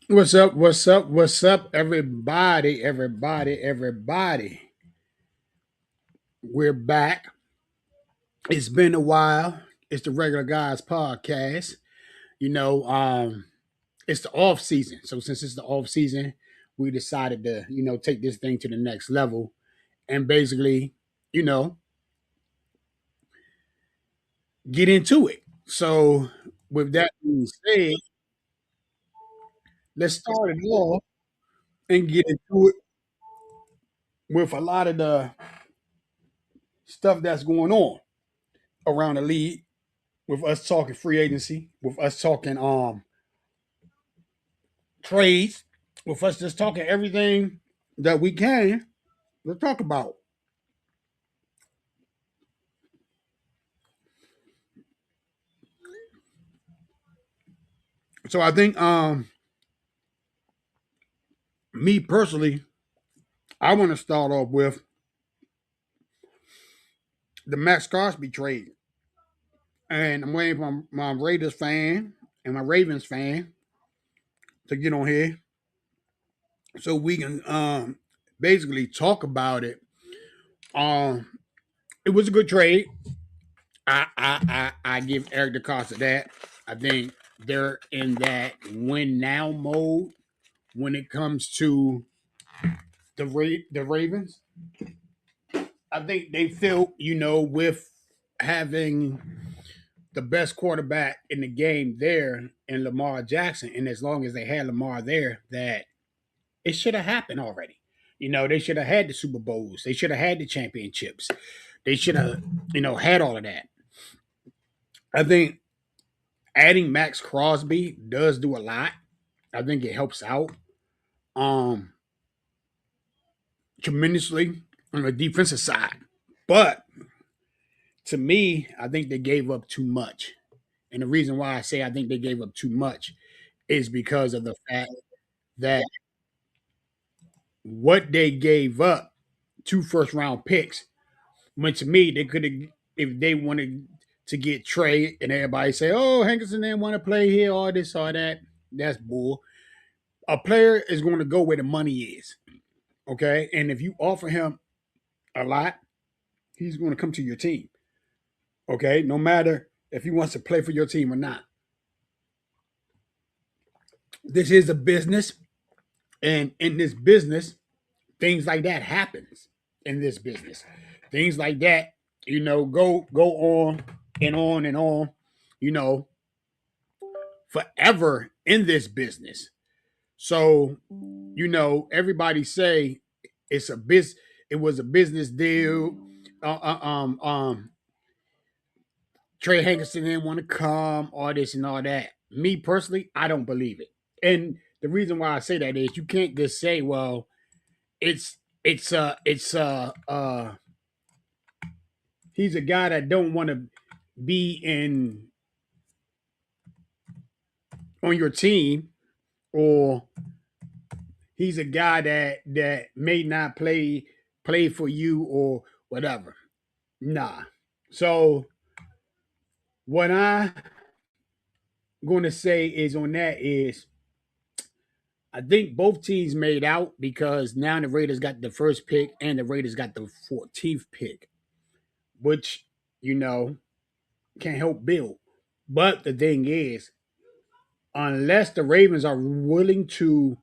What's up? What's up? What's up, everybody? Everybody, everybody. We're back. It's been a while. It's the Regular Guys podcast. You know, it's the off season. So since it's the off season, we decided to, take this thing to the next level and basically, you know, get into it. So with that being said, let's start it off and get into it with a lot of the stuff that's going on around the league with us talking free agency, with us talking trades, with us just talking everything that we can to talk about. So I think me personally, I want to start off with the Max Crosby trade. And I'm waiting for my Raiders fan and my Ravens fan to get on here so we can basically talk about it. Um it was a good trade. I give Eric DeCosta that. I think they're in that win now mode when it comes to the Ravens. I think they feel with having the best quarterback in the game there in Lamar Jackson, and as long as they had Lamar there, that it should have happened already. They should have had the Super Bowls. They should have had the championships. They should have, had all of that. I think adding Max Crosby does do a lot. I think it helps out um tremendously on the defensive side. But to me, I think they gave up too much. And the reason why I say I think they gave up too much is because of the fact that what they gave up, two first round picks, when to me they could have, if they wanted to get Trey and everybody say, oh, Hankerson didn't want to play here, all this, all that, that's bull. A player is going to go where the money is. Okay. And if you offer him a lot, he's going to come to your team. Okay. No matter if he wants to play for your team or not. This is a business. And in this business, things like that happens in this business. Things like that, go on and on and on, you know, forever in this business. So, everybody say it's a it was a business deal. Uh, uh, um, um, Trey Hankerson didn't want to come, all this and all that. Me personally, I don't believe it. And the reason why I say that is you can't just say, well, it's he's a guy that don't want to be in on your team, or he's a guy that may not play for you or whatever. Nah. So what I'm going to say is on that is I think both teams made out because now the Raiders got the first pick and the Raiders got the 14th pick, which you know can't help build. But the thing is, unless the Ravens are willing to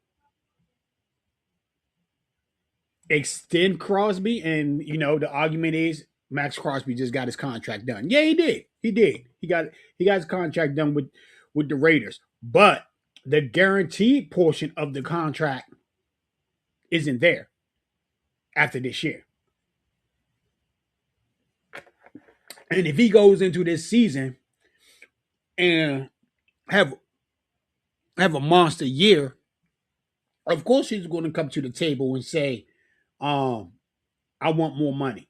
extend Crosby, and the argument is Max Crosby just got his contract done. Yeah, he did. He did. He got his contract done with the Raiders, but the guaranteed portion of the contract isn't there after this year. And if he goes into this season and have have a monster year, of course he's going to come to the table and say, um, "I want more money."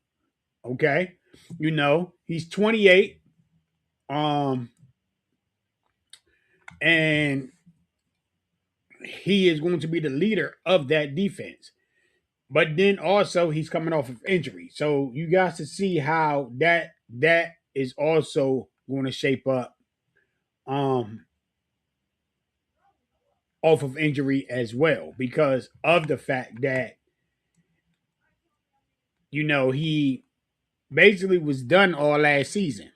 Okay, he's 28, um, and he is going to be the leader of that defense. But then also he's coming off of injury, so you guys to see how that is also going to shape up. Um, off of injury as well because of the fact that he basically was done all last season.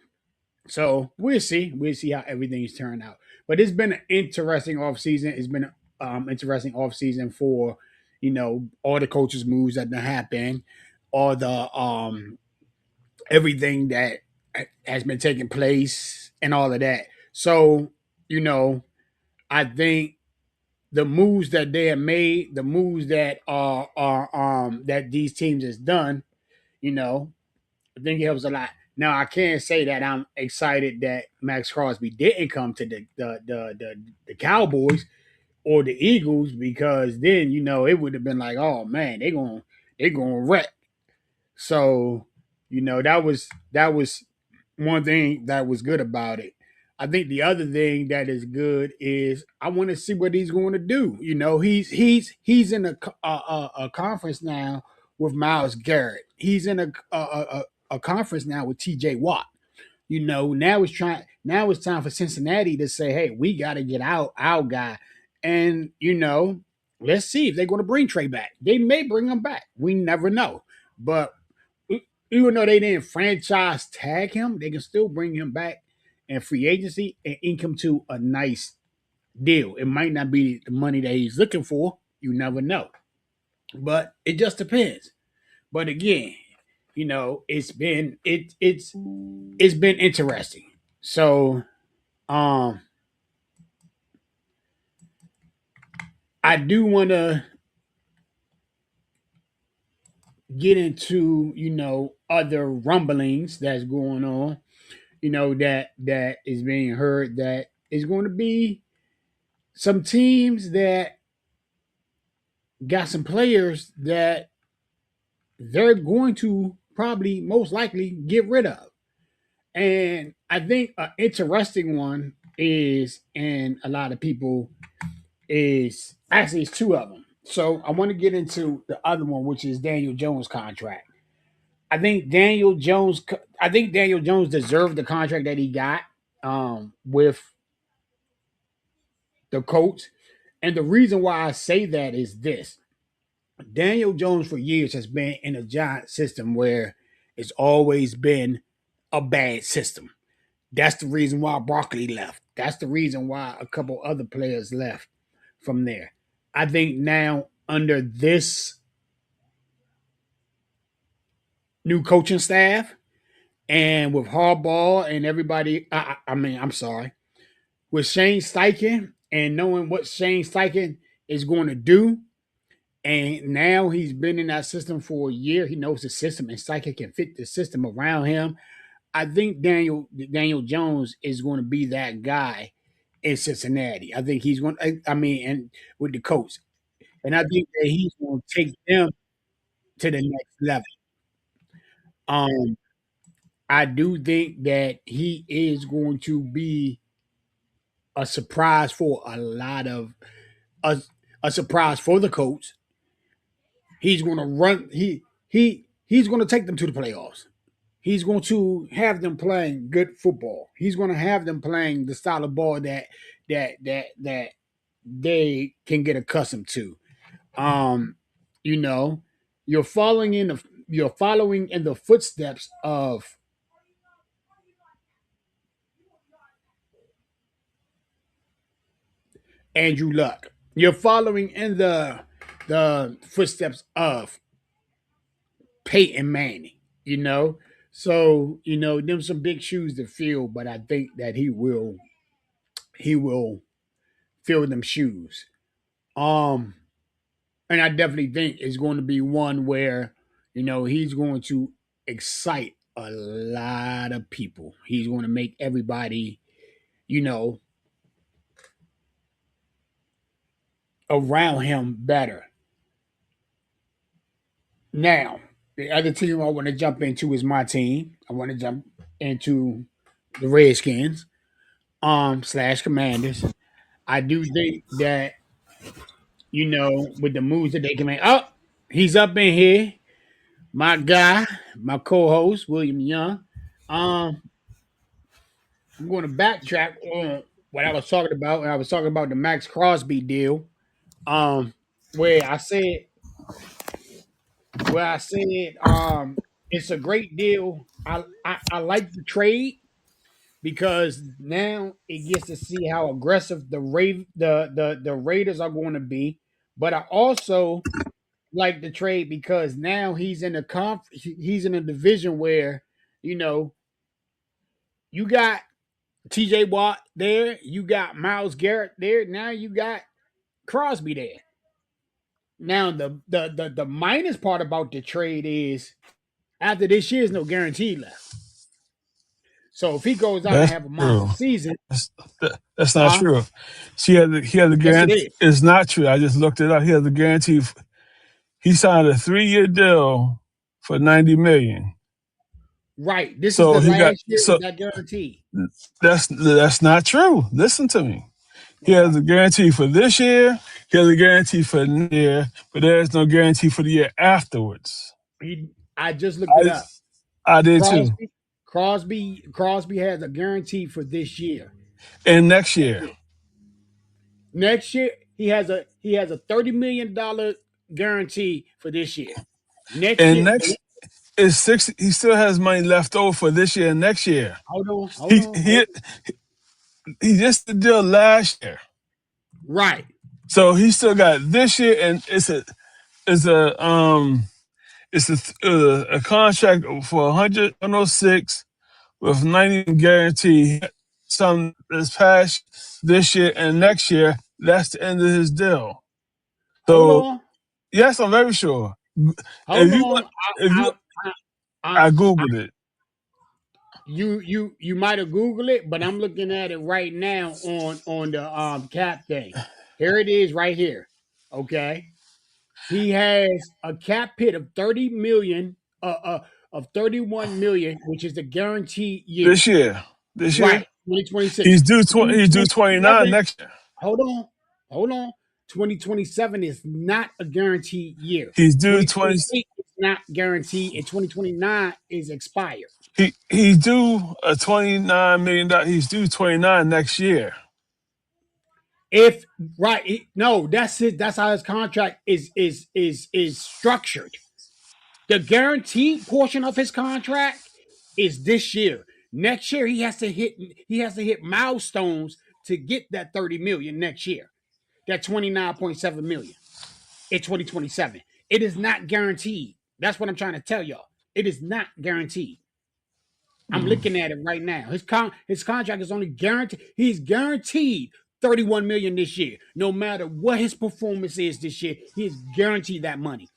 So we'll see. We'll see how everything's turned out. But it's been an interesting off season. It's been an interesting off season for all the coaches moves that happen, all the everything that has been taking place and all of that. So you know, I think the moves that they have made, the moves that are that these teams has done, you know, I think it helps a lot. Now I can't say that I'm excited that Max Crosby didn't come to the Cowboys or the Eagles because then it would have been like, oh man, they gonna wreck. So that was one thing that was good about it. I think the other thing that is good is I want to see what he's going to do. He's in a conference now with Miles Garrett. He's in a conference now with T.J. Watt. Now it's time for Cincinnati to say, hey, we got to get out our guy, and let's see if they're going to bring Trey back. They may bring him back. We never know, but even though they didn't franchise tag him, they can still bring him back in free agency and ink him to a nice deal. It might not be the money that he's looking for. You never know. But it just depends. But again, it's been interesting. So um I do want to get into, other rumblings that's going on, that is being heard that is going to be some teams that got some players that they're going to probably most likely get rid of. And I think an interesting one is, and a lot of people is actually it's two of them. So I want to get into the other one, which is Daniel Jones' contract. I think Daniel Jones. I think Daniel Jones deserved the contract that he got with the Colts, and the reason why I say that is this: Daniel Jones for years has been in a giant system where it's always been a bad system. That's the reason why Barkley left. That's the reason why a couple other players left from there. I think now under this new coaching staff and with Harbaugh and everybody, I mean, I'm sorry, with Shane Steichen and knowing what Shane Steichen is going to do, and now he's been in that system for a year. He knows the system, and Steichen can fit the system around him. I think Daniel Jones is going to be that guy in Cincinnati. I think he's going. I mean, and with the Colts, and I think that he's going to take them to the next level. Um, I do think that he is going to be a surprise for a lot of a, a surprise for the Colts. He's going to run. He's going to take them to the playoffs. He's going to have them playing good football. He's going to have them playing the style of ball that they can get accustomed to. Um, you know, you're following in the footsteps of Andrew Luck. You're following in the footsteps of Peyton Manning. You know, so them some big shoes to fill, but I think that he will fill them shoes. Um, and I definitely think it's going to be one where he's going to excite a lot of people. He's going to make everybody you know around him better. Now, the other team I want to jump into is my team. I want to jump into the Redskins, slash Commanders. I do think that with the moves that they can make. Oh, he's up in here. My guy, my co-host William Young. Um, I'm going to backtrack on what I was talking about, and I was talking about the Max Crosby deal. Um, where I said, where I said, it's a great deal. I like the trade because now it gets to see how aggressive the Raiders are going to be. But I also like the trade because now he's in a division where you know you got T.J. Watt there, you got Miles Garrett there, now you got Crosby there. Now the minus part about the trade is after this year is no guarantee left. So if he goes out and That's have a monster true. season, That's, that's not huh? true. He had the Yes, it guarantee. is. It's not true. I just looked it up. He has a guarantee. He signed a 3-year deal for 90 million. Right. This is So the he got last year so is that guaranteed. that's not true. Listen to me. He Okay. has a guarantee for this year. He has a guarantee for next year, but there is no guarantee for the year afterwards. He I just looked it I up. I did too. Crosby has a guarantee for this year. And next year, Next year he has a $30 million guarantee for this year. Next and year, next is 60. He still has money left over for this year and next year. hold on, hold He on, hold he on. he just did the deal last year, Right. so he still got this year, and it's a a contract for 106 with 90 guarantee. Some this past this year and next year. That's the end of his deal. Hold So on. yes, I'm very sure. Hold If you on. if you I, I, I I googled it you might have Googled it, but I'm looking at it right now on the cap thing. Here it is right here. Okay. He has a cap hit of 30 million, of 31 million, which is the guaranteed year. this year. This year Right. 2026. he's due 29 2027. next year. Hold on. Hold on. 2027 is not a guaranteed year. He's due 20. 2028 is not guaranteed, and 2029 is expired. He's due a $29 million. He's due 29 next year. If right, no, that's it. That's how his contract is structured. The guaranteed portion of his contract is this year. Next year he has to hit milestones to get that 30 million next year. That 29.7 million in 2027. It is not guaranteed. That's what I'm trying to tell y'all. It is not guaranteed. I'm Mm. looking at it right now. His contract is only guaranteed. He's guaranteed 31 million this year. No matter what his performance is this year, he is guaranteed that money.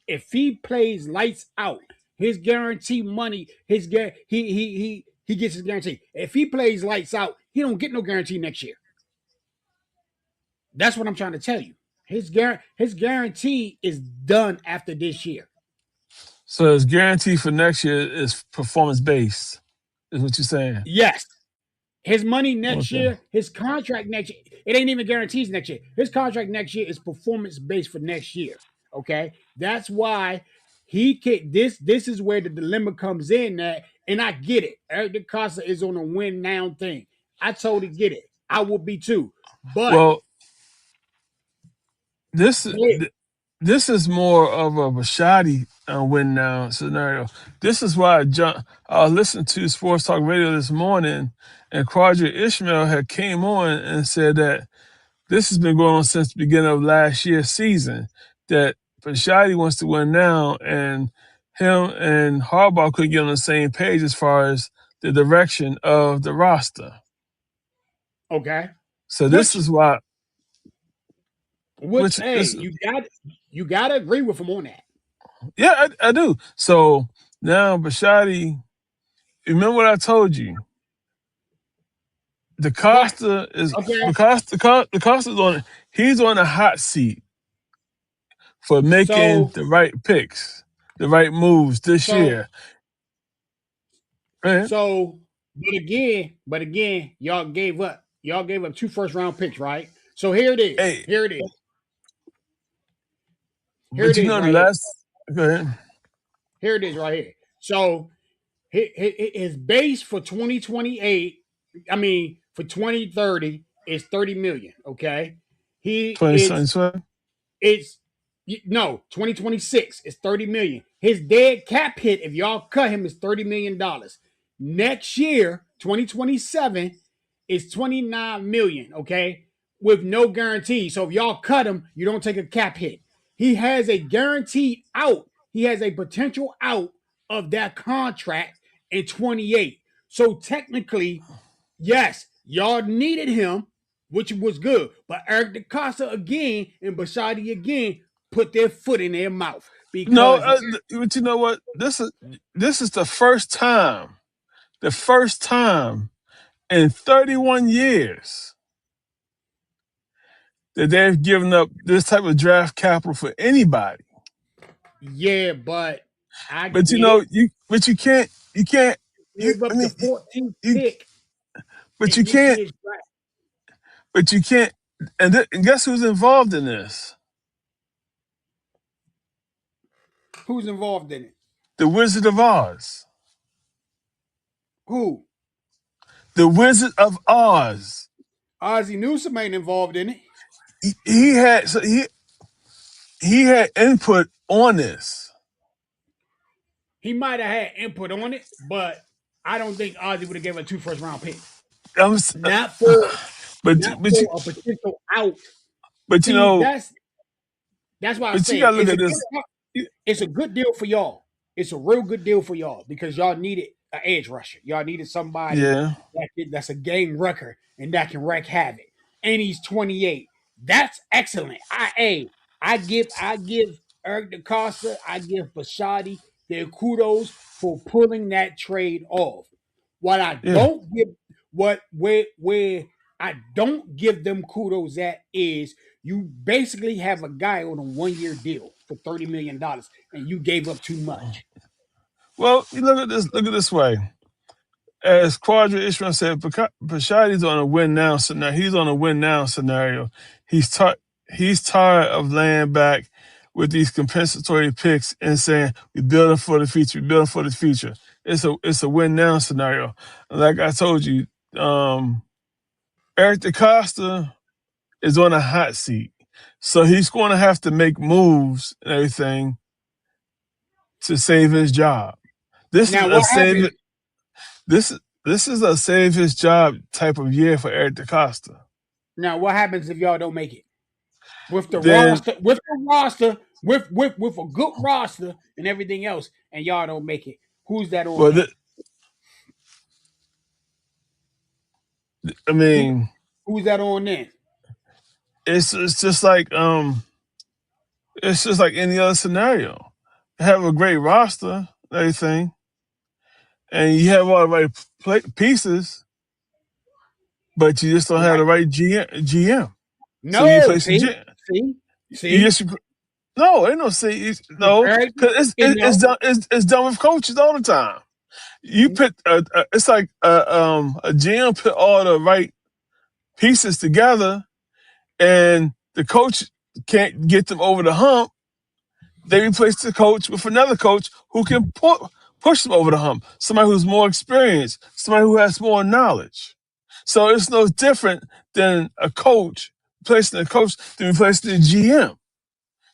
If he plays lights out, his guarantee money, he gets his guarantee. If he plays lights out, he don't get no guarantee next year. That's what I'm trying to tell you. His guarantee is done after this year. So his guarantee for next year is performance based. Is what you're saying? Yes, his money next Okay. year, his contract next year, it ain't even guarantees next year. His contract next year is performance based for next year. Okay. That's why he can this is where the dilemma comes in that, and I get it. Eric DeCosta is on a win now thing. I totally get it. I would be too. But Well, this go ahead. this is more of a Rashadi win now scenario. This is why I listened to Sports Talk Radio this morning, and Quadri Ishmael had came on and said that this has been going on since the beginning of last year's season. That Rashadi wants to win now, and him and Harbaugh could get on the same page as far as the direction of the roster. Okay. So this Which is why, which which hey, this you gotta agree with him on that. yeah, I do. So now Bashadi, remember what I told you? The Right. Costa is Okay. because the Costa's on. He's on a hot seat for making So the right picks, the right moves this so year. Right? So, but again, y'all gave up. Y'all gave up two first round picks, right? So here it is. Hey, Here it is. Here but it you is know the right here. last. Go ahead. Here it is right here. So his base for 2028, I mean for 2030 is 30 million. Okay, he it's 2027. it's no 2026 is 30 million. His dead cap hit if y'all cut him is $30 million. Next year, 2027 is 29 million. Okay, with no guarantee. So if y'all cut him, you don't take a cap hit. He has a guaranteed out. He has a potential out of that contract in 28. So technically, yes, y'all needed him, which was good. But Eric DaCosta again and Bashadi again put their foot in their mouth No, because but you know what? This is the first time in 31 years that they've given up this type of draft capital for anybody. yeah, but I But get it. you can't you Gave I up the mean 14th you pick but you in this can't year's draft. but you can't and guess who's involved in this? Who's involved in it? The Wizard of Oz. Who? The Wizard of Oz. Ozzie Newsome ain't involved in it. He had input on this. He might have had input on it, but I don't think Ozzie would have given 2 first round picks. I'm, Not for but not but you for a potential out. but you See, know that's why I but you say gotta look at this. it's a good deal for y'all. It's a real good deal for y'all because y'all needed an edge rusher. Y'all needed somebody Yeah, that's a game wrecker and that can wreak havoc. And he's 28. That's excellent. I give Eric DaCosta, I give Bashadi their kudos for pulling that trade off. What I yeah. don't give where I don't give them kudos at is you basically have a guy on a 1 year deal for $30 million and you gave up too much. Well, you look at this. Look at this way. As Quadra Ishmael said, Pashadi's on a win now scenario. He's on a win now scenario. He's tired. He's tired of laying back with these compensatory picks and saying we're building for the future. We're building for the future. It's a win now scenario. Like I told you, Eric DaCosta is on a hot seat, so he's going to have to make moves and everything to save his job. This is Now a what save. happens? This this is a save his job type of year for Eric DaCosta. Now what happens if y'all don't make it? With the Then, roster, with the roster, with a good roster and everything else, and y'all don't make it. Who's that on well, then? I Who mean, who's that on then? it's just like any other scenario. You have a great roster, and everything, and you have all the right pieces, but you just don't have Right. the right GM. So you No, place the see, GM. see, You see. just no, ain't no see, If no, Eric, because it's no, done. It's done with coaches all the time. You put it's like a GM put all the right pieces together, and the coach can't get them over the hump. They replace the coach with another coach who can push them over the hump. Somebody who's more experienced, somebody who has more knowledge. So it's no different than a coach replacing a coach than replacing the GM.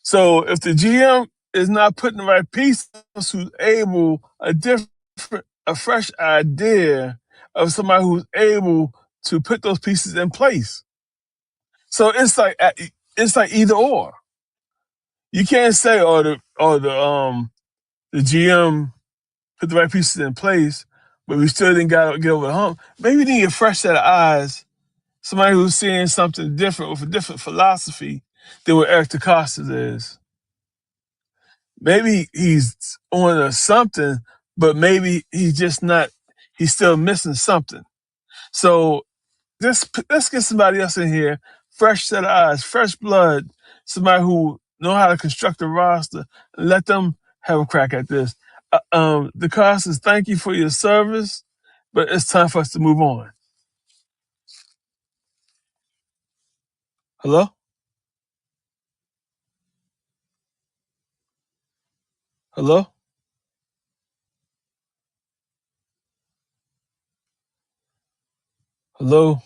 So if the GM is not putting the right pieces, who's able a fresh idea of somebody who's able to put those pieces in place. So it's like either or. You can't say the GM put the right pieces in place, but we still didn't get over the hump. Maybe we need a fresh set of eyes, somebody who's seeing something different with a different philosophy than what Eric DeCosta is. Maybe he's on a something, but maybe he's just not. He's still missing something. So let's get somebody else in here, fresh set of eyes, fresh blood, somebody who know how to construct a roster, and let them have a crack at this. The cost is thank you for your service, but it's time for us to move on. Hello, hello, hello.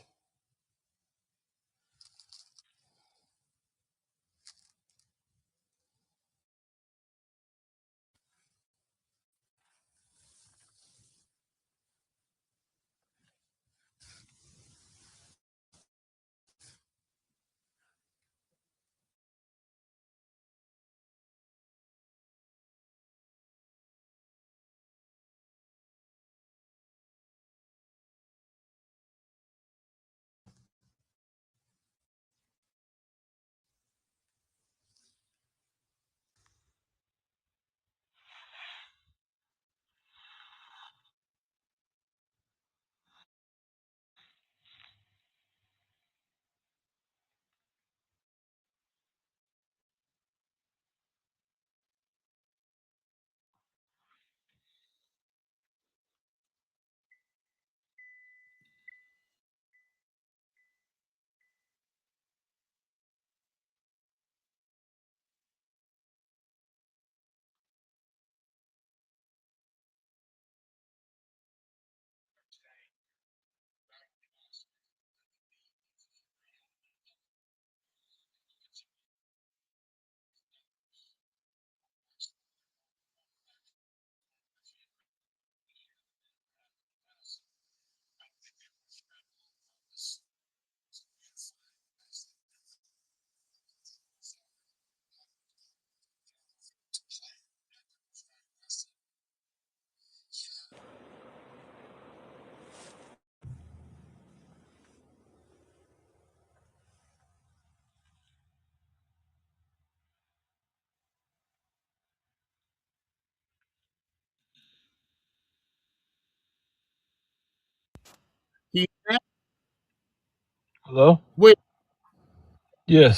Hello? Wait,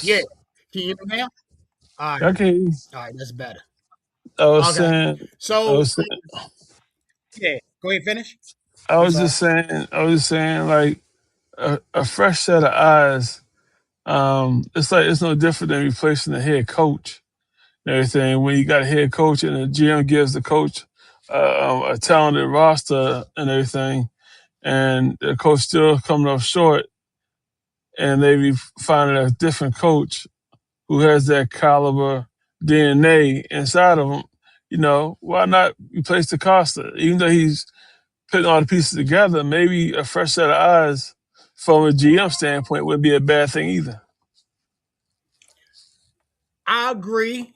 yeah. Yes. Can you hear me now? All right. Okay. All right. That's better. I was Okay. saying, I So was saying, yeah. Go ahead. Finish. I I'm was sorry. just saying, I was just saying, like a fresh set of eyes. It's like it's no different than replacing the head coach and everything. When you got a head coach and the GM gives the coach a talented roster and everything, and the coach still coming up short, and they be finding a different coach who has that caliber DNA inside of him. Why not replace the Costa? Even though he's putting all the pieces together, maybe a fresh set of eyes from a GM standpoint would be a bad thing either. I agree,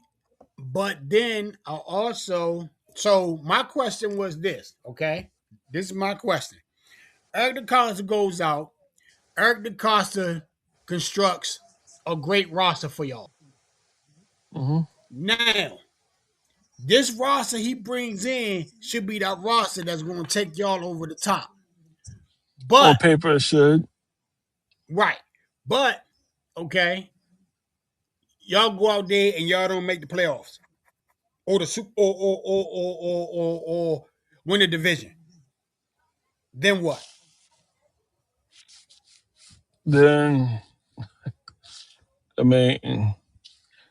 but then I also. So my question was this. Okay, this is my question. Eric DaCosta goes out. Eric DaCosta constructs a great roster for y'all. Hmm. Now, this roster he brings in should be that roster that's going to take y'all over the top. On But paper, it should. right, but okay, y'all go out there and y'all don't make the playoffs or the super or win the division. Then what? Then, I mean,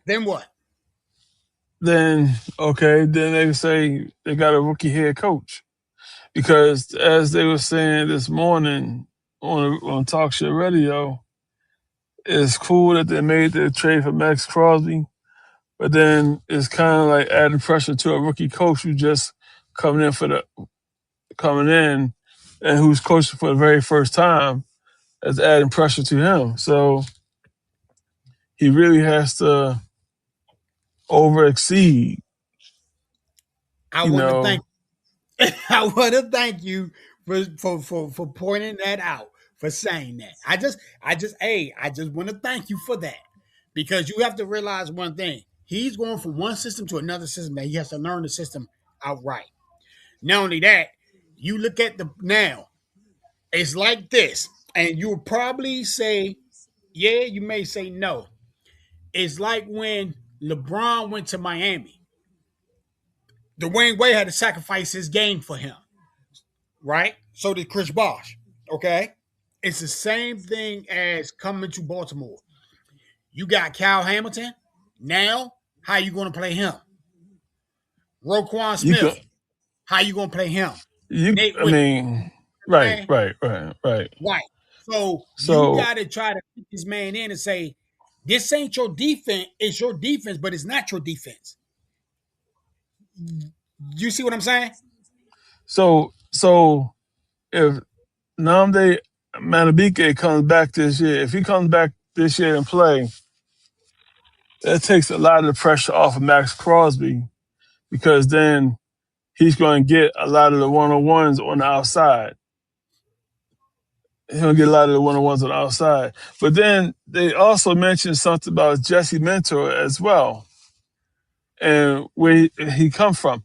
Then what? then okay, then they say they got a rookie head coach because as they were saying this morning on Talk Shit Radio, it's cool that they made the trade for Max Crosby. But then it's kind of like adding pressure to a rookie coach who just coming in for the coming in and who's coaching for the very first time. That's adding pressure to him. So he really has to over exceed, I you want to thank know. I want to thank you for pointing that out, for saying that. I just want to thank you for that because you have to realize one thing. He's going from one system to another system that he has to learn the system outright. Not only that, you look at the now. It's like this, and you'll probably say, yeah. You may say no. It's like when LeBron went to Miami. Dwayne Wade had to sacrifice his game for him, right? So did Chris Bosh. Okay. It's the same thing as coming to Baltimore. You got Cal Hamilton. Now, how you going to play him? Roquan You could Smith. How you going to play him? you Nate I Wiggins. mean, right, Man, right, right, right. right. So you So got to try to put this man in and say, this ain't your defense. It's your defense, but it's not your defense. You see what I'm saying? so if Namde Manabike comes back this year, if he comes back this year and play, that takes a lot of the pressure off of Max Crosby because then he's going to get a lot of the one-on-ones on the outside. He'll get a lot of the one-on-ones on the outside. But then they also mentioned something about Jesse Mentor as well and where he come from.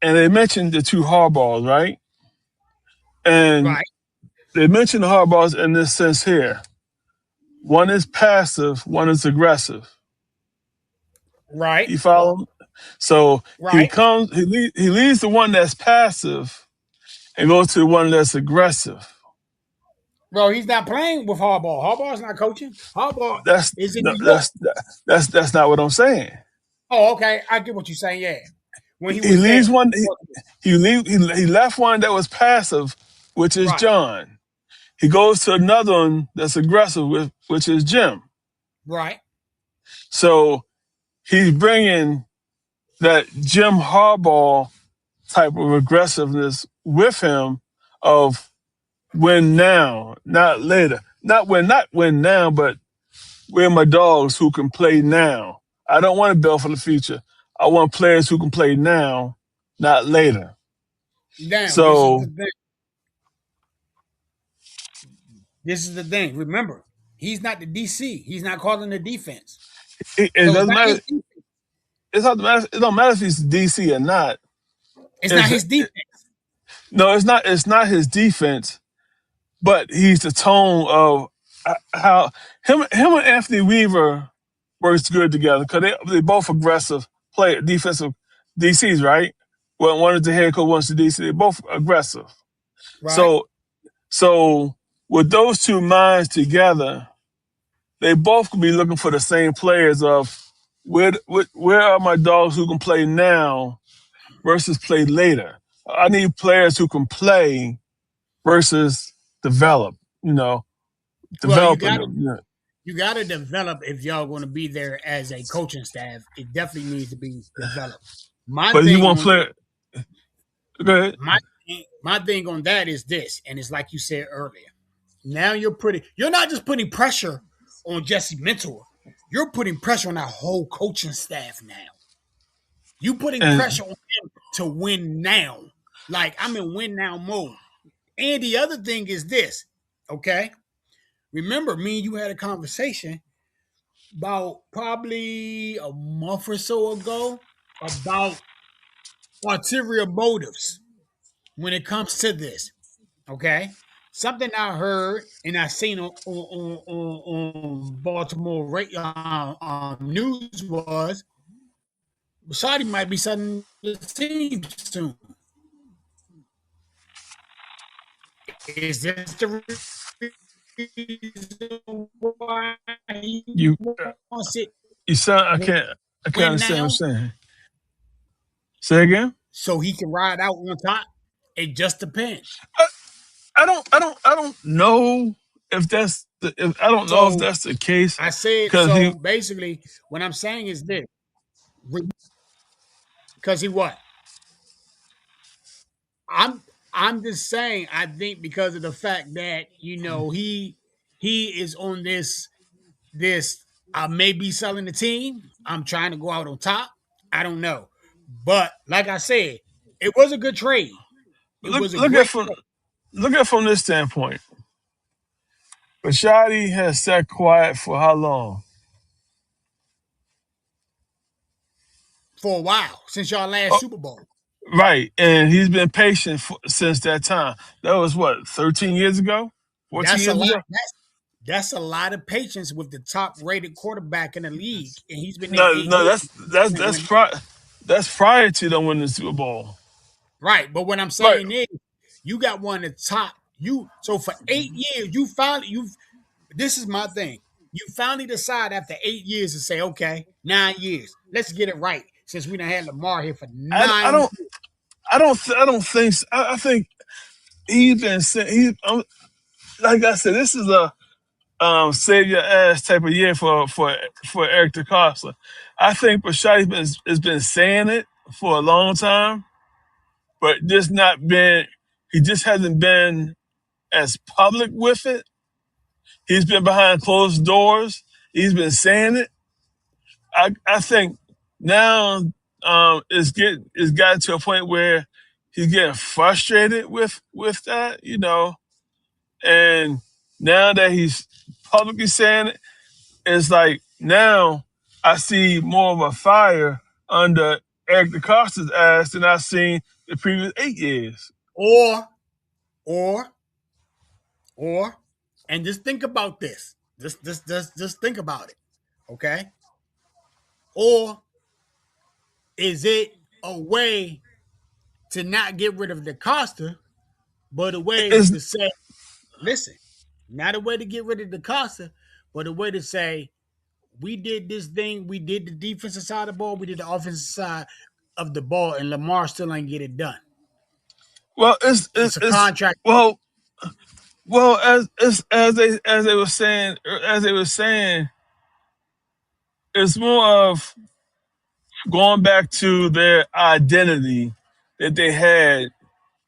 And they mentioned the two hardballs, right? And Right, they mentioned the hardballs in this sense here. One is passive, one is aggressive. right, You follow him? So he right. comes, he leaves the one that's passive and goes to the one that's aggressive. Bro, he's not playing with Harbaugh. Harbaugh's not coaching. Harbaugh That's is in no, New York. that's not what I'm saying. Oh, okay. I get what you're saying. Yeah. When he He was there. leaves one. He left one that was passive, which is Right, John. He goes to another one that's aggressive, which is Jim. right. So he's bringing that Jim Harbaugh type of aggressiveness with him of win now, not later. Not win now, but we're my dogs who can play now. I don't want to build for the future. I want players who can play now, not later. Now, this is the So thing. This is the thing. Remember, he's not the DC. He's not calling the defense. it So it's doesn't not his matter. defense. It don't matter if he's DC or not. It's not It's his defense. no, it's not. It's not his defense, but he's the tone of. how him and Anthony Weaver works good together because they both aggressive play defensive DCs, right? Well, one is the head coach, one's the DC. They're both aggressive. Right. So so with those two minds together, they both could be looking for the same players of where are my dogs who can play now versus play later. I need players who can play versus develop. You know, Well, developing them. You know. you got to develop if y'all going to be there as a coaching staff. It definitely needs to be developed. My But if you thing want to on play, go ahead. my thing on that is this, and it's like you said earlier. Now you're not just putting pressure on Jesse Mentor. You're putting pressure on our whole coaching staff now. You putting And pressure on him to win now. Like I'm in win now mode. And the other thing is this, okay? Remember, me and you had a conversation about probably a month or so ago about ulterior motives when it comes to this. Okay. Something I heard and I seen on Baltimore news was Saudi might be selling the team soon. Is this the reason why he you wants it you sound I can't win understand what now you're saying. Say again. so he can ride out on top? It just depends. I, I don't know if that's I don't know if So that's the case I said, because he so basically, what I'm saying is this because he what? I'm I'm just saying I think because of the fact that he is on this I may be selling the team. I'm trying to go out on top. I don't know. But like I said, it was a good trade. It look was a look at great from trade look at from this standpoint. Rashadi has sat quiet for how long? for a while since y'all last Oh, Super Bowl. right, and he's been patient since that time. That was what 13 years ago, 14 That's a years lot. ago. That's a lot of patience with the top rated quarterback in the league, and he's been there No, 8 years. no, that's And that's when that's prior to them winning the Super Bowl. right, but what I'm Right. saying is, you got one of the top. You so for 8 years, you finally you. This is my thing. You finally decide after 8 years to say, okay, 9 years, let's get it right. Since we done had Lamar here for I nine, don't I don't think so. I think he's been he like I said, this is a save your ass type of year for Eric DeCosta. I think Rashad has been saying it for a long time, but just not been. He just hasn't been as public with it. He's been behind closed doors. He's been saying it. I think now it's gotten to a point where he's getting frustrated with that, you know. And now that he's publicly saying it, it's like now I see more of a fire under Eric DeCosta's ass than I've seen the previous 8 years. or or or, and just think about this. Just think about it. Okay. Or is it a way to not get rid of the Costa, but a way It's to say, listen, not a way to get rid of the Costa, but a way to say, we did this thing, we did the defensive side of the ball, we did the offensive side of the ball, and Lamar still ain't get it done. well, It's a contract. well, well, as they were saying it's more of going back to their identity that they had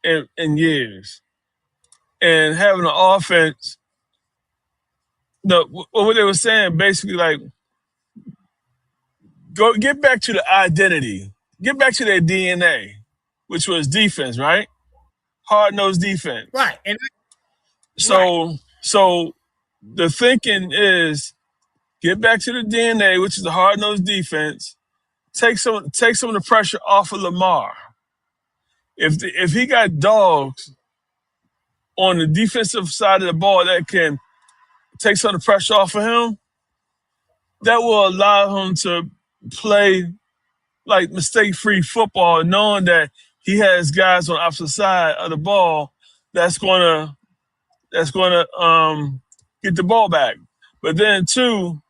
in years and having an offense. No, what they were saying basically like go get back to the identity, get back to their DNA, which was defense, right? Hard nosed defense. Right. And right. So the thinking is get back to the DNA, which is the hard nosed defense. Take some of the pressure off of Lamar. If he got dogs on the defensive side of the ball that can take some of the pressure off of him, that will allow him to play like mistake-free football, knowing that he has guys on the opposite side of the ball that's gonna get the ball back. But then too,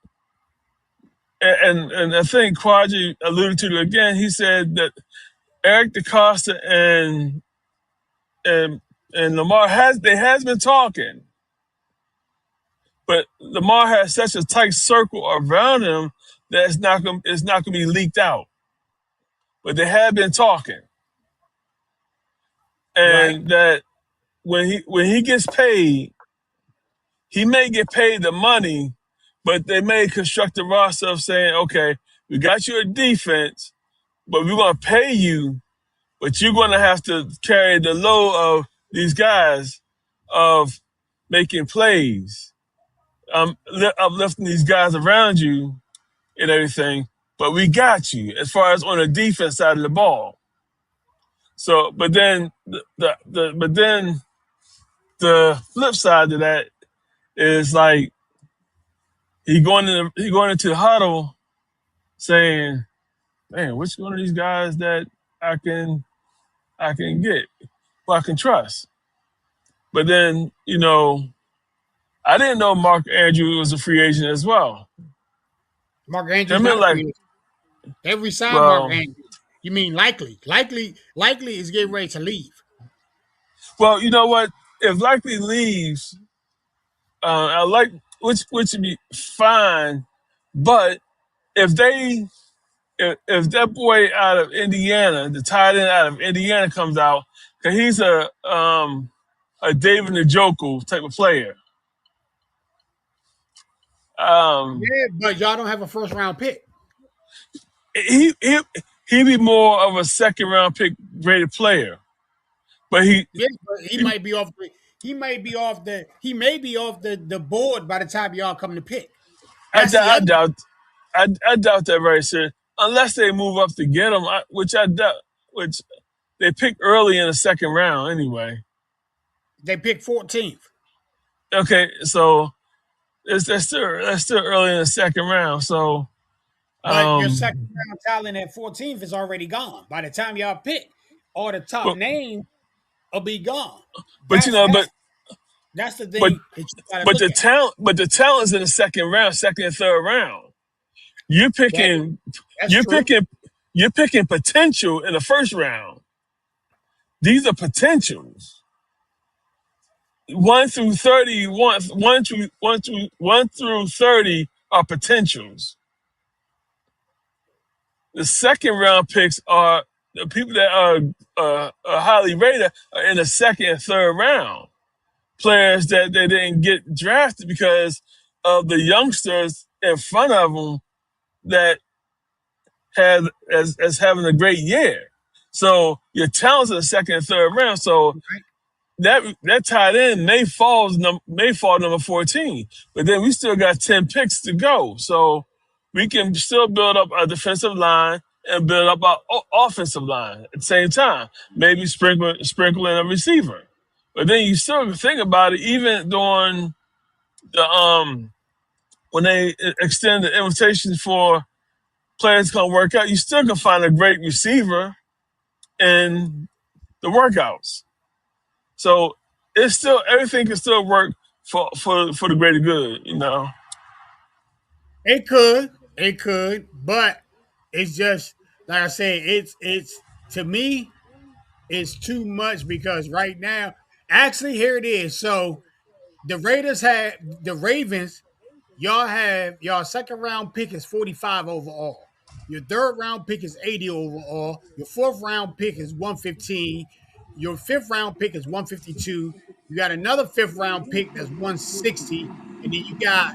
and I think Quadri alluded to it again. He said that Eric DeCosta and and Lamar has been talking, but Lamar has such a tight circle around him that it's not gonna be leaked out. But they have been talking, Right. and that when he gets paid, he may get paid the money, but they may construct a roster of saying, okay, we got you a defense, but we're gonna pay you, but you're gonna have to carry the load of these guys of making plays, uplifting these guys around you and everything. But we got you as far as on the defense side of the ball. So, but then the flip side of that is like he going into the huddle saying, "Man, which one of these guys that I can I can get, who I can trust?" But then I didn't know Mark Andrews was a free agent as well. Mark I Andrews mean, not a like, free agent. Every sign Mark well, Andrews. You mean likely? Likely is getting ready to leave. well, you know what? If Likely leaves, I like which would be fine. But if they if that boy out of Indiana, the tight end out of Indiana comes out, because he's a David Njoku type of player. Um, Yeah, but y'all don't have a first round pick. he he he'd be more of a second round pick rated player, but Yeah, but he he might be off the he may be off the board by the time y'all come to pick. That's the I other doubt I doubt that very soon unless they move up to get him, which I doubt. Which they pick early in the second round anyway. they pick 14th. Okay, so that's still early in the second round. So But your second um, round talent at 14th is already gone. By the time y'all pick, all the top but name will be gone. but That's that's but that's the but thing that you gotta look at. the talent is in the second round, second and third round. You're That picking that's you're true. picking you're picking potential in the first round. These are potentials. 1 through 30, one through 30 are potentials. The second round picks are the people that are highly rated are in the second and third round. Players that they didn't get drafted because of the youngsters in front of them that had as having a great year. So your talent's in the second and third round. So Right? that tight end may fall number 14, but then we still got 10 picks to go. So we can still build up our defensive line and build up our offensive line at the same time. Maybe sprinkle in a receiver. But then you still think about it, even during the when they extend the invitation for players to come work out, you still can find a great receiver in the workouts. So it's still everything can still work for the greater good. It could, but it's just like I said, it's to me, it's too much because right now, actually here it is. So the Ravens, y'all have y'all second round pick is 45 overall. Your third round pick is 80 overall. Your fourth round pick is 115. Your fifth round pick is 152. You got another fifth round pick that's 160. And then you got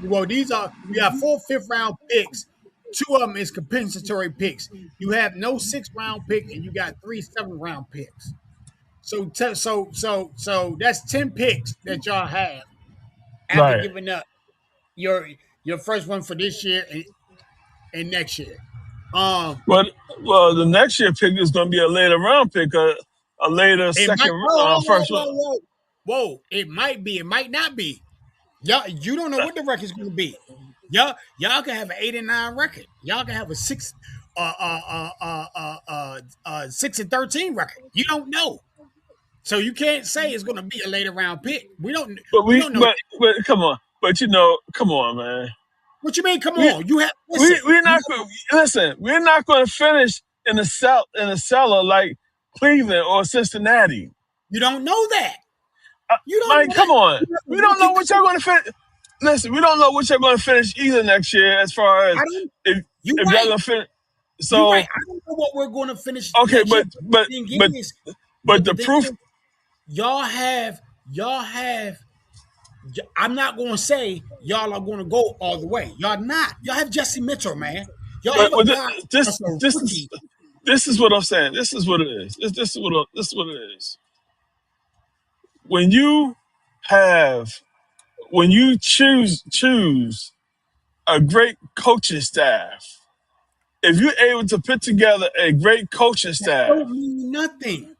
well, these are you got four fifth round picks. Two of them is compensatory picks. You have no sixth round pick, and you got three seventh round picks. So that's 10 picks that y'all have after Right. giving up your your first one for this year and next year. Um, Well, well, the next year pick is going to be a later round pick, a later it might second, whoa, whoa, first whoa, round. whoa, whoa. It might be, it might not be. Y'all, you don't know what the record's going to be. Y'all can have an 8-9 record. Y'all can have a 6-13 record. You don't know, so you can't say it's going to be a later round pick. We don't. But We we, don't know. but come on. But you know, come on, man. What you mean? Come We on, you have we listen. we're You not listen. We're not going to finish in the cellar like Cleveland or Cincinnati. you don't know that. You don't Mike, know that. come on. You have We a don't know rookie. what you're going to finish. Listen, we don't know what you're going to finish either next year. As far I as don't. if You if y'all right. going to finish, You right. so I don't know what we're going to finish okay, next year. But the thing but is, but but the the thing proof. is, y'all have. I'm not going to say y'all are going to go all the way. Y'all not. Y'all have Jesse Mitchell, man. Y'all have a But guy this that's a this is rookie. this is what I'm saying. This is what it is. This is what it is. When you have when you choose a great coaching staff, if you're able to put together a great coaching Don't staff, mean nothing.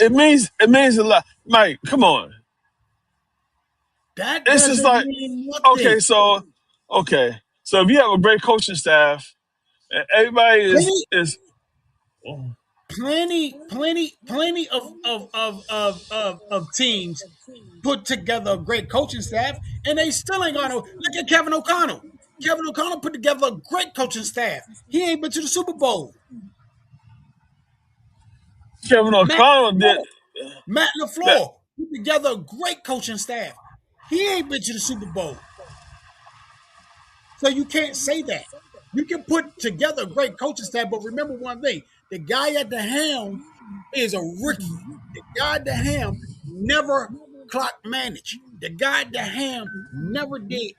it means a lot. Mike, come on. That It's just doesn't like mean okay, nothing. so if you have a great coaching staff and everybody Plenty, is plenty of teams put together a great coaching staff, and they still ain't gonna look at Kevin O'Connell. Kevin O'Connell put together a great coaching staff. He ain't been to the Super Bowl. Kevin Matt O'Connell did. LaFleur, Matt That LaFleur put together a great coaching staff. He ain't been to the Super Bowl. So you can't say that. You can put together a great coaching staff, but remember one thing: the guy at the helm is a rookie. The guy at the helm never clock managed. The guy at the helm never did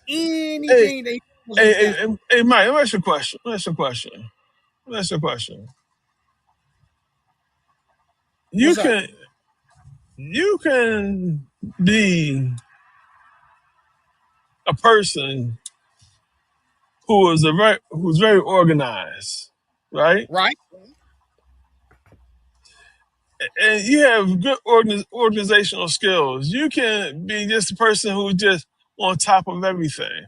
hey, anything they supposed to done. Mike, let me ask you a question. Let me ask you a question. Let me ask you a question. You What's up? can you can be a person who's very organized, right? Right? And you have good organizational skills. You can be just a person who's just on top of everything,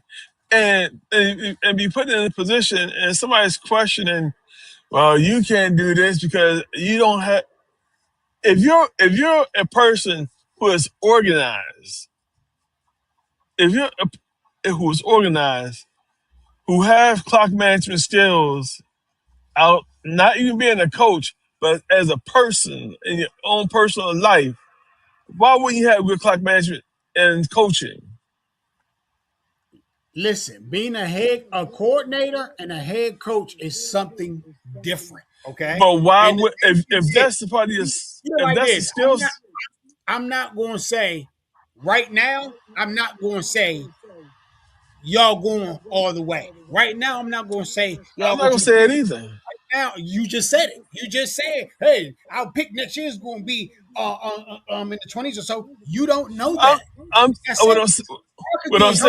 and be put in a position, and somebody's questioning, well, you can't do this because you don't have. If you're a person who is organized, if you're who's organized, who have clock management skills, out not even being a coach, but as a person in your own personal life, why wouldn't you have good clock management and coaching? Listen, being a coordinator and a head coach is something different. Okay. But why And the would thing if is, that's the part of your you know, if like that's the this, skills, I'm not going to say right now. I'm not going to say y'all going all the way. Right now, I'm not going to say I'm y'all not go gonna to the say it Super Bowl. either. Now you just said it. You just said, "Hey, our pick next year is going to be in the 20s or so." You don't know I'm, that. I'm I what said I'm Lamar could what I'm get hurt. saying.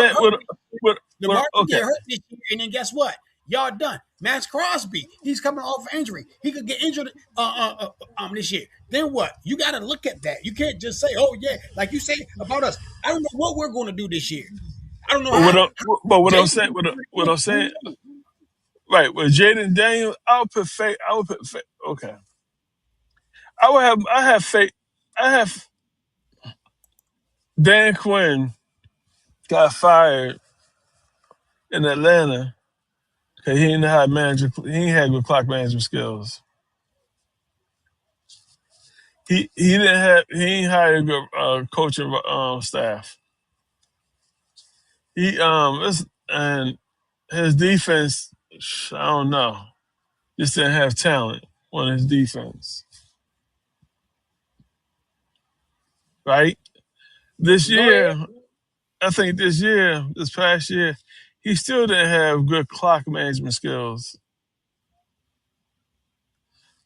Lamar could Okay. get hurt this year, and then guess what? Y'all done. Max Crosby, he's coming off an injury. He could get injured this year. Then what? You got to look at that. You can't just say, "Oh yeah," like you say about us. I don't know what we're going to do this year. I don't know But how. what I'm Jaden saying, what I'm who saying, right? With Jaden Daniels, I would put faith. Okay, I have faith. I have Dan Quinn got fired in Atlanta because he didn't know how to manage. He ain't had good clock management skills. He ain't hired a good coaching staff. And his defense, I don't know, just didn't have talent on his defense, right? This Go ahead. year, I think this past year, he still didn't have good clock management skills,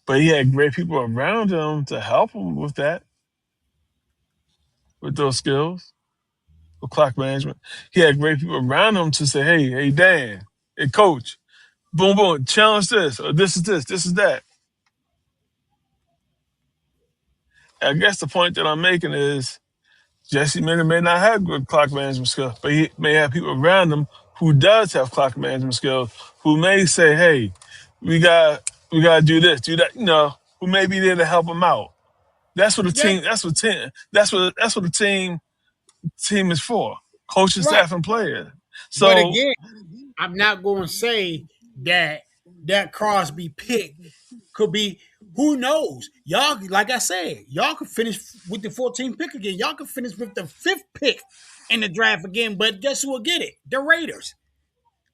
but he had great people around him to help him with that, with those skills of clock management. He had great people around him to say, hey, Dan, hey, coach, boom, boom, challenge this, or this is that. I guess the point that I'm making is Jesse Miller may not have good clock management skills, but he may have people around him who does have clock management skills, who may say, "Hey, we got to do this, do that," who may be there to help him out. That's what the Yeah, team. That's what the team is for. Coaching right. staff and players. But So again, I'm not going to say that that Crosby pick could be. Who knows? Y'all, like I said, y'all could finish with the 14th pick again. Y'all could finish with the 5th pick in the draft again. But guess who will get it? The Raiders.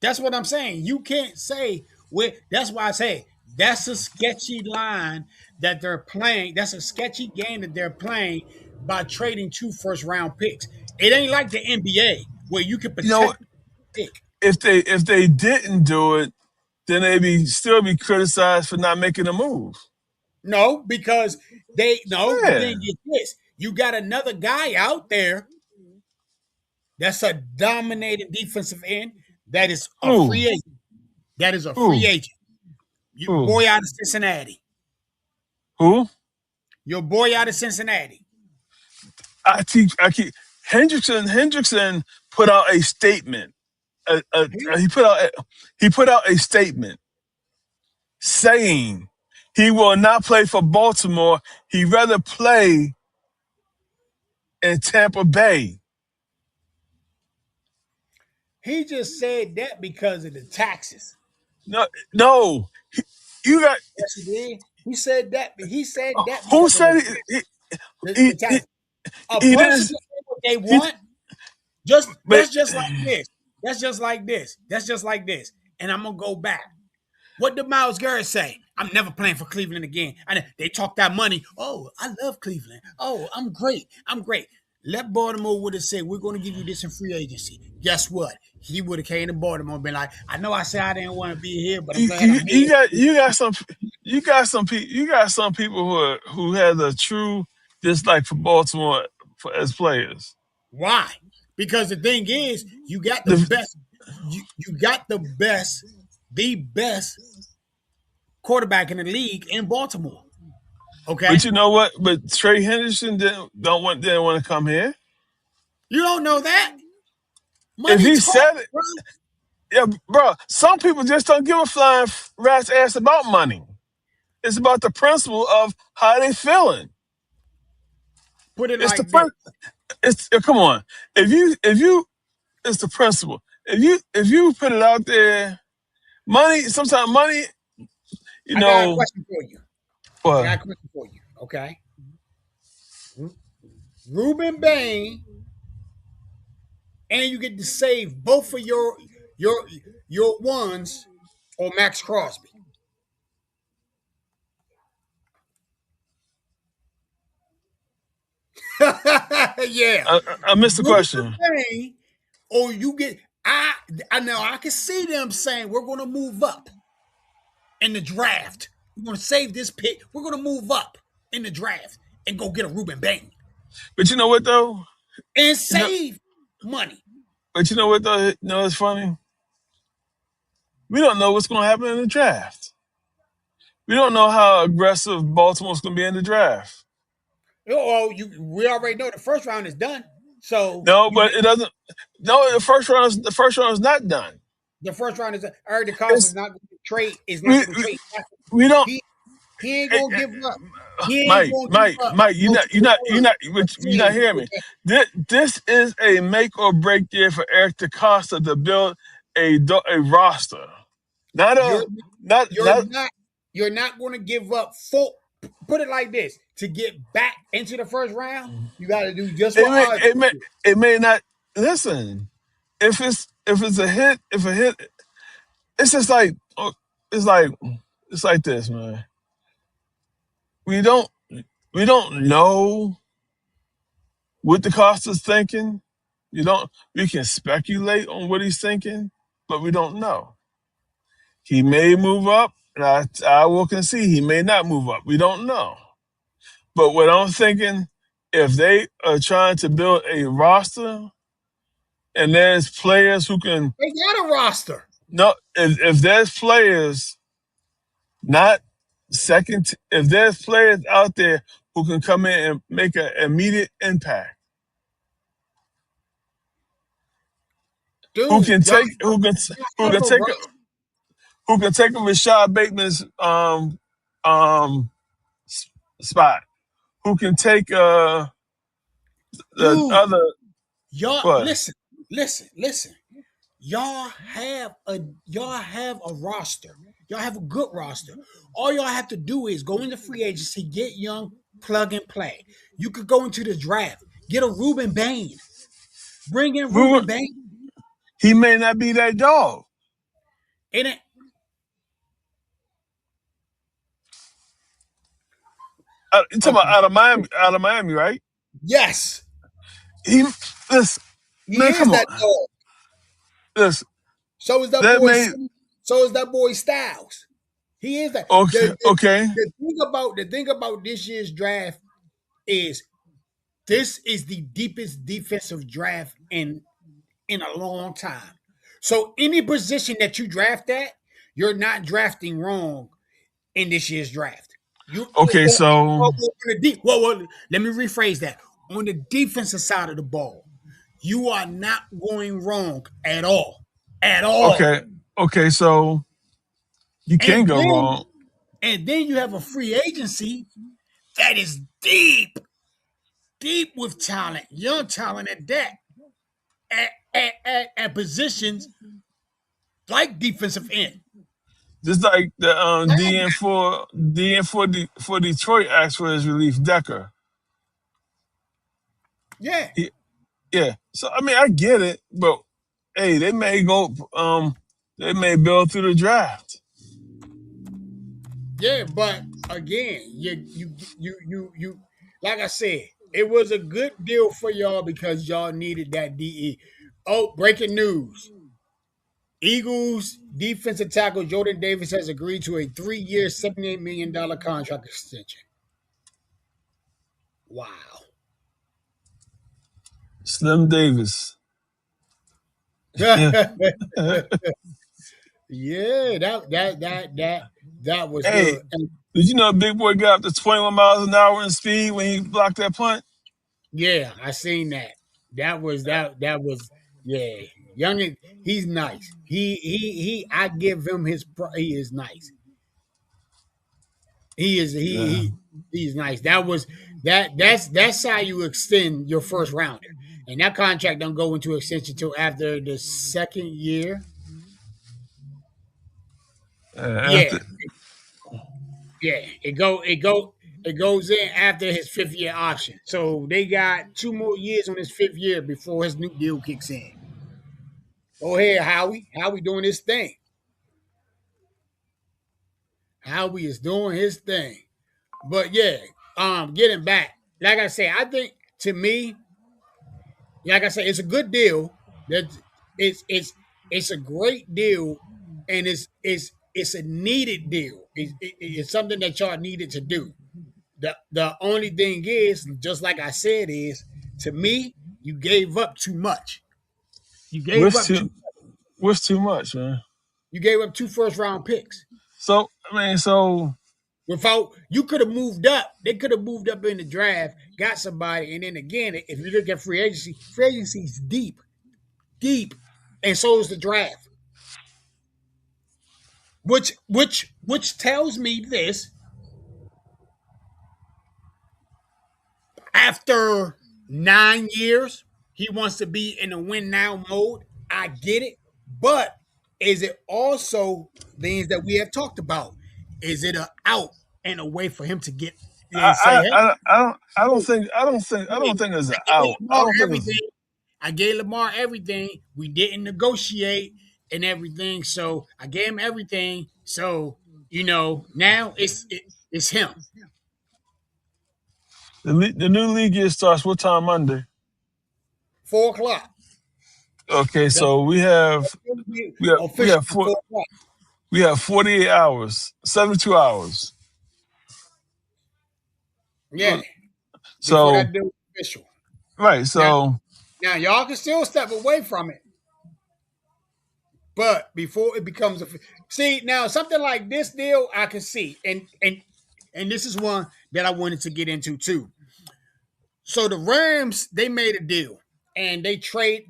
That's what I'm saying. You can't say where. That's why I say that's a sketchy line that they're playing. That's a sketchy game that they're playing by trading 2 first-round picks. It ain't like the NBA where you can you know, protect the pick. if they didn't do it, then they be still be criticized for not making a move. No, because they no. The Yeah. thing is this: you got another guy out there that's a dominating defensive end that is a Who? free agent. That is a free Who? agent. You Who? boy out of Cincinnati. Who? Your boy out of Cincinnati. I keep Hendrickson put out a statement. Uh, uh, He, he put out a statement saying he will not play for Baltimore. He'd rather play in Tampa Bay. he just said that because of the taxes. No, no, you got Yes, he did. He said that. He said that who because of said the he, taxes. A he person didn't can say what they he want. Just but that's just like this. That's just like this. That's just like this. And I'm gonna go back. What did Miles Garrett say? I'm never playing for Cleveland again. And they talk that money. Oh, I love Cleveland. Oh, I'm great. I'm great. Let Baltimore would have said, we're going to give you this in free agency. Guess what? He would have came to Baltimore and been like, I know I said I didn't want to be here, but I'm glad I'm here. you got some you got some people who have a true dislike for Baltimore as players. Why? Because the thing is, you got the The, best, you got the best quarterback in the league in Baltimore. but Okay? you know what? But Trey Henderson didn't want to come here. You don't know that. If Money he talk, said it, bro. yeah, bro. Some people just don't give a flying rat's ass about money. It's about the principle of how they feeling. Put it It's the like this. prin- it's come on. If you it's the principle. If you put it out there, money. Sometimes money. You I got a know question for you. I what? got a question for you. Okay. Ruben Bain, and you get to save both of your your ones on Max Crosby. Yeah. I missed the Ruben question. Bain, or you get I know I can see them saying we're gonna move up in the draft. We're gonna save this pick. We're gonna move up in the draft and go get a Ruben Bain But you know what though? and You know, save money. but you know what though? You know it's funny. We don't know what's going to happen in the draft. We don't know how aggressive Baltimore's going to be in the draft. Oh, we already know the first round is done. So No, you but it doesn't. No, the first round is not done. the first round is Eric DeCosta is It's not going to trade. Is not we going to trade. we don't. He he ain't eh, going to eh, give up. He ain't Mike, going to give Mike, up Mike, no trade early. you're not hearing With me. that. This is a make or break year for Eric DeCosta to build a roster, not You're a you're not. not you're not going to give up full. Put it like this: to get back into the first round, you got to do just It what may odds. it may it may not listen. If it's a hit, if a hit, it's just like it's like it's like this, man. We don't we don't know what the Costa's thinking. You don't. We can speculate on what he's thinking, but we don't know. He may move up, and I will concede he may not move up. We don't know. But what I'm thinking, if they are trying to build a roster, and there's players who can They got a roster. no, if there's players not if there's players out there who can come in and make an immediate impact, Who dude, can take who can who y'all can have a take who can take a Rashad Bateman's um spot? Who can take the dude. other Y'all what? listen. Y'all have a roster. Y'all have a good roster. All y'all have to do is go into free agency, get young, plug and play. You could go into the draft, get a Ruben Bain, bring in Ruben, Ruben Bain, he may not be that dog. and it, You talking about okay, out of Miami, right? yes, He listen, he man, is come on, that dog. listen. So is that That boy. may So is that boy Styles. He is that. okay, okay, The thing about this year's draft is this is the deepest defensive draft in a long time. So any position that you draft at, you're not drafting wrong in this year's draft. You okay. So on the deep. Well, let me rephrase that. On the defensive side of the ball, you are not going wrong at all, at all. okay, okay. So you can And go then wrong. you have a free agency that is deep, deep with talent, young talent at that, at positions like defensive end. Just like the DN for Detroit asked for his relief Decker. Yeah, He, yeah. So I mean, I get it, but hey, they may go. They may build through the draft. yeah, but again, like I said, it was a good deal for y'all because y'all needed that DE. Oh, breaking news. Eagles defensive tackle Jordan Davis has agreed to a 3-year, $78 million contract extension. Wow. Slim Davis. Yeah, hey, that was did good. And you know Big Boy got up to 21 miles an hour in speed when he blocked that punt? yeah, I seen that. That was yeah. Young, he's nice. I give him he is nice. He is Yeah. he's nice. That's how you extend your first rounder. And that contract don't go into extension till after the second year. Yeah, After yeah. It goes in after his 5th year option. So they got 2 more years on his 5th year before his new deal kicks in. Go ahead, Howie. Howie doing his thing. Howie is doing his thing. But yeah, getting back, like I say, I think to me, like I said, it's a good deal. That it's a great deal, and it's a needed deal. It's something that y'all needed to do. The only thing is, just like I said, is to me, you gave up too much. You gave what's up too too. what's too much, man? You gave up 2 first round picks. So I mean, so Without you could have moved up, they could have moved up in the draft, got somebody, and then again, if you look at free agency is deep, deep, and so is the draft. Which tells me this: after 9 years, he wants to be in the win now mode. I get it, but is it also things that we have talked about? Is it a out and a way for him to get and say, hey, I don't think it's I an gave out. I Lamar don't think it's everything. I gave Lamar everything. We didn't negotiate and everything. So I gave him everything. So, now it's him. the new league year starts what time Monday? 4 o'clock. Okay, That's so gonna be we official have at 4 o'clock. we have 48 hours, 72 hours. Yeah. Before So that deal was official. right, Now so now y'all can still step away from it. But before it becomes a see now something like this deal I can see and this is one that I wanted to get into too. So the Rams they made a deal and they trade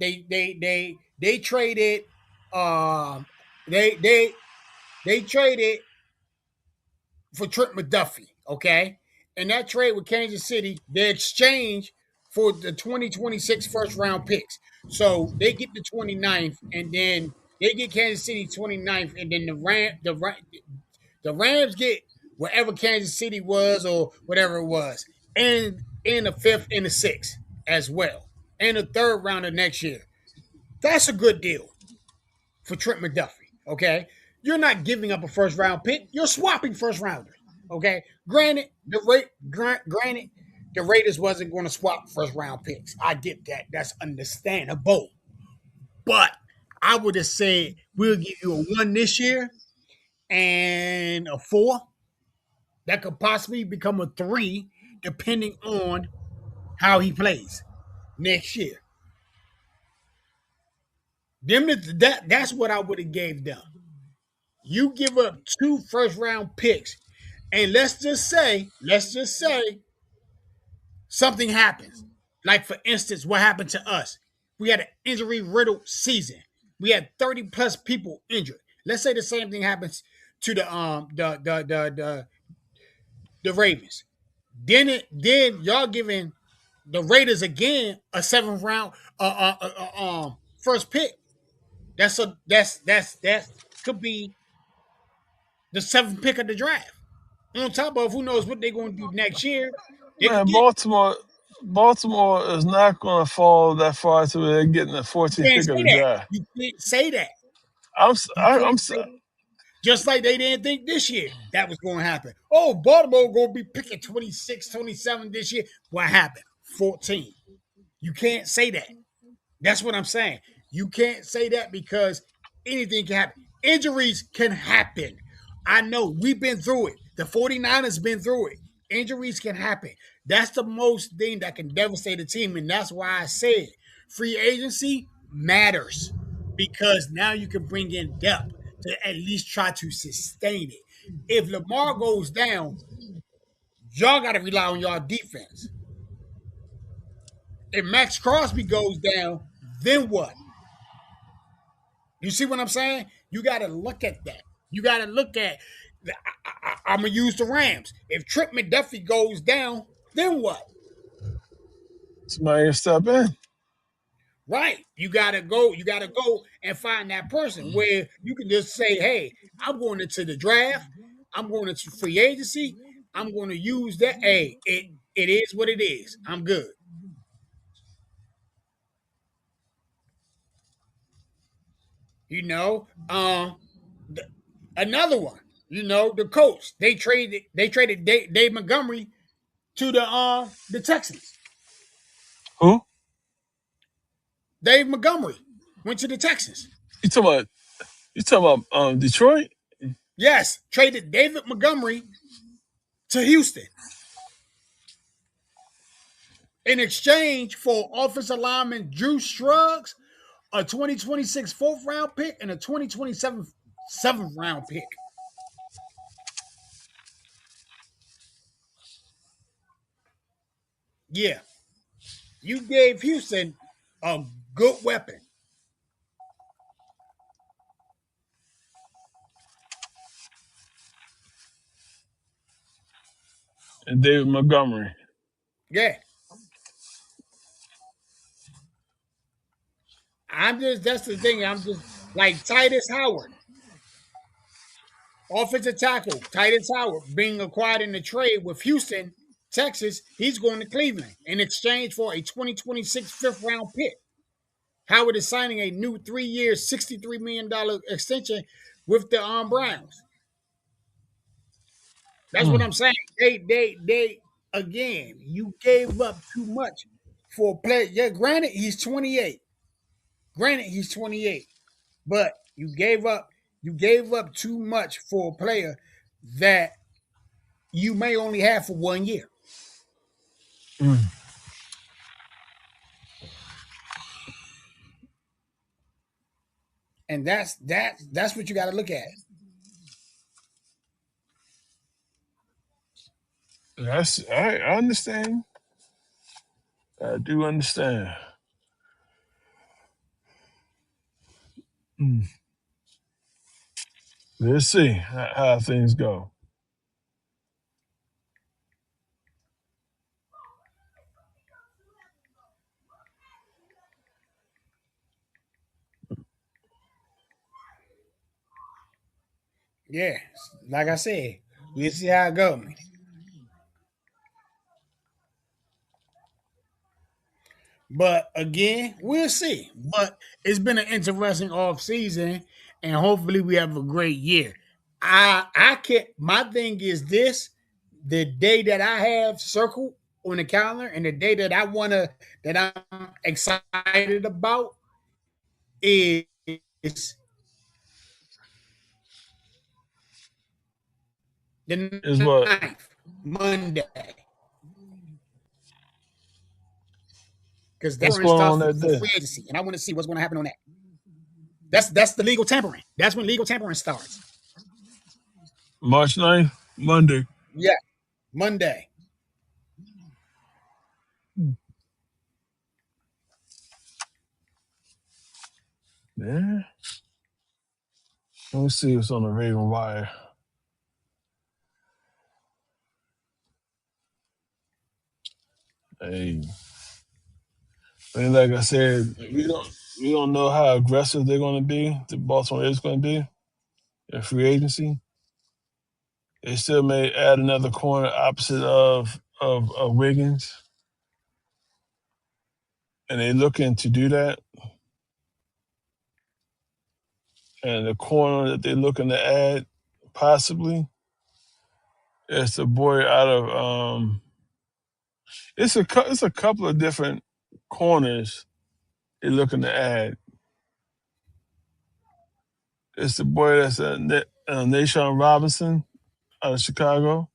They traded um they they they traded for Trent McDuffie, okay? And that trade with Kansas City, they exchange for the 2026 first round picks. So they get the 29th, and then they get Kansas City 29th, and then the Rams get whatever Kansas City was or whatever it was, and in the fifth and the sixth as well, and the third round of next year. That's a good deal for Trent McDuffie. Okay, you're not giving up a first round pick. You're swapping first rounders. Okay, granted, the Raiders wasn't going to swap first round picks. I get that. That's understandable. But I would have said we'll give you a one this year and a four that could possibly become a three, depending on how he plays next year. That's what I would have gave them. You give up two first round picks, and let's just say something happens. Like for instance, what happened to us? We had an injury riddled season. We had 30 plus people injured. Let's say the same thing happens to the Ravens. Then y'all giving the Raiders again a seventh round first pick. That could be the seventh pick of the draft. On top of who knows what they're going to do next year, they could Man, get. Baltimore is not going to fall that far to where they're getting the You 14th can't pick of say the that. draft. You can't say that. I'm s- You I, am can't s- say that. Just like they didn't think this year that was going to happen. Oh, Baltimore going to be picking 26, 27 this year. What happened? 14. You can't say that. That's what I'm saying. You can't say that because anything can happen. Injuries can happen. I know we've been through it. The 49ers been through it. Injuries can happen. That's the most thing that can devastate a team. And that's why I said free agency matters because now you can bring in depth to at least try to sustain it. If Lamar goes down, y'all got to rely on y'all defense. If Max Crosby goes down, then what? You see what I'm saying? You got to look at that. You got to look at. I'm gonna use the Rams. If Trent McDuffie goes down, then what? Somebody can step in. Right? You gotta go. You gotta go and find that person where you can just say, "Hey, I'm going into the draft. I'm going into free agency. I'm going to use that. Hey, it is what it is. I'm good." You know, th- another one. You know, the Colts. They traded Dave Montgomery to the Texans. Who? Dave Montgomery went to the Texans. You talking about? You talking about Detroit? Yes, traded David Montgomery to Houston in exchange for offensive lineman Drew Struggs, a 2026 fourth round pick, and a 2027 seventh round pick. Yeah, you gave Houston a good weapon. And David Montgomery. Yeah, that's the thing. I'm just like Titus Howard, offensive tackle. Titus Howard being acquired in the trade with Houston, Texas. He's going to Cleveland in exchange for a 2026 fifth round pick. Howard is signing a new 3 year, $63 million extension with the Browns. That's what Mm. I'm saying. They again, you gave up too much for a player. Yeah, granted, he's 28. Granted, he's 28, but you gave up too much for a player that you may only have for 1 year. Mm. And that's what you got to look at. I understand. I do understand. Let's see how things go. Yeah, like I said, we'll see how it goes. But again, we'll see. But it's been an interesting off season, and hopefully we have a great year. I can't. My thing is this: the day that I have circled on the calendar, and the day that I wanna that I'm excited about is the Is what? ninth, Monday, because that's What's where it going starts on that for day? free agency, and I want to see what's going to happen on that. That's the legal tampering. That's when legal tampering starts. March 9th, Monday. Yeah, Monday. Yeah. Let me see what's on the Raven Wire. Hey, like I said, we don't know how aggressive they're going to be. The Baltimore is going to be in free agency. They still may add another corner opposite of Wiggins, and they're looking to do that. And the corner that they're looking to add, possibly, is the boy out of it's a couple of different corners they're looking to add. It's the boy that's Nashawn Robinson out of Chicago,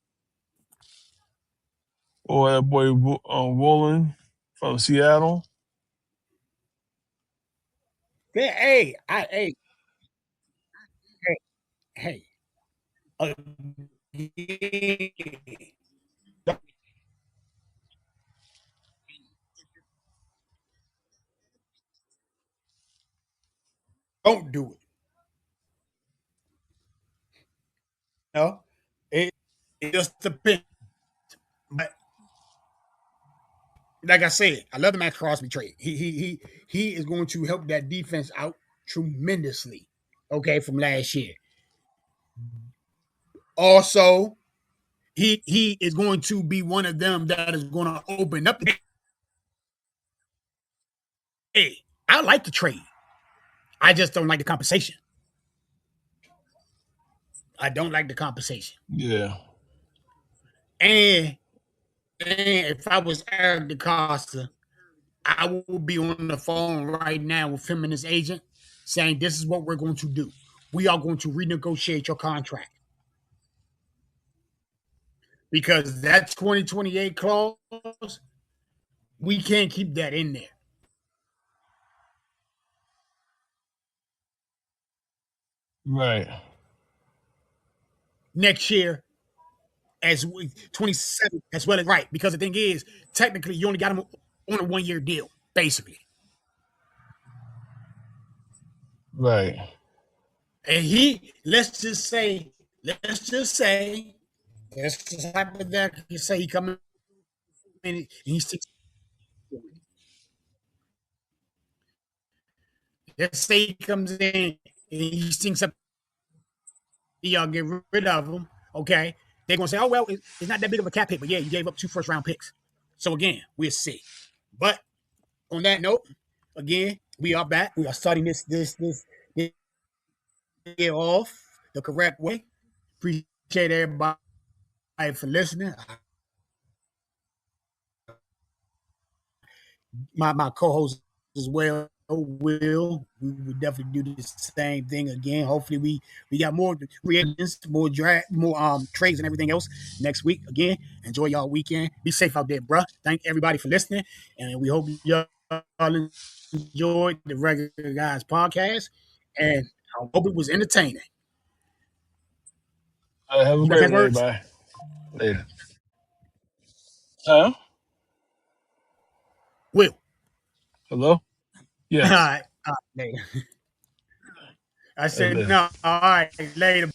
or that boy Woolen from Seattle. Yeah, hey, hey, hey. Again, don't do it. No, it it just depends. But like I said, I love the Max Crosby trade. He is going to help that defense out tremendously. Okay, from last year. Also, he is going to be one of them that is going to open up. Hey, I like the trade. I just don't like the compensation. I don't like the compensation. Yeah, And if I was Eric DeCosta, I will be on the phone right now with him and his agent saying, this is what we're going to do. We are going to renegotiate your contract because that 2028 clause, we can't keep that in there. right, Next year, as 27, as well as right. Because the thing is, technically, you only got him on a 1 year deal, basically. right. And let's just say, let's just hypothetically say he come in and he's let's say he comes in and he stinks up, y'all get rid of him. Okay, they're gonna say, oh well, it's not that big of a cap hit, but yeah, you gave up 2 first round picks. So again, we'll see. But on that note, again, we are back. We are starting this year off the correct way. Appreciate everybody for listening. My co-host as well. Will we would definitely do the same thing again? Hopefully, we got more reactions, more draft, more trades and everything else next week. Again, enjoy y'all weekend. Be safe out there, bruh. Thank everybody for listening, and we hope y'all enjoyed the Regular Guys podcast. And I hope it was entertaining. Have a You got great last one, words, everybody. Later. Huh? Will. Hello? All Yes. right, later. I said, Amen. no, all right, later.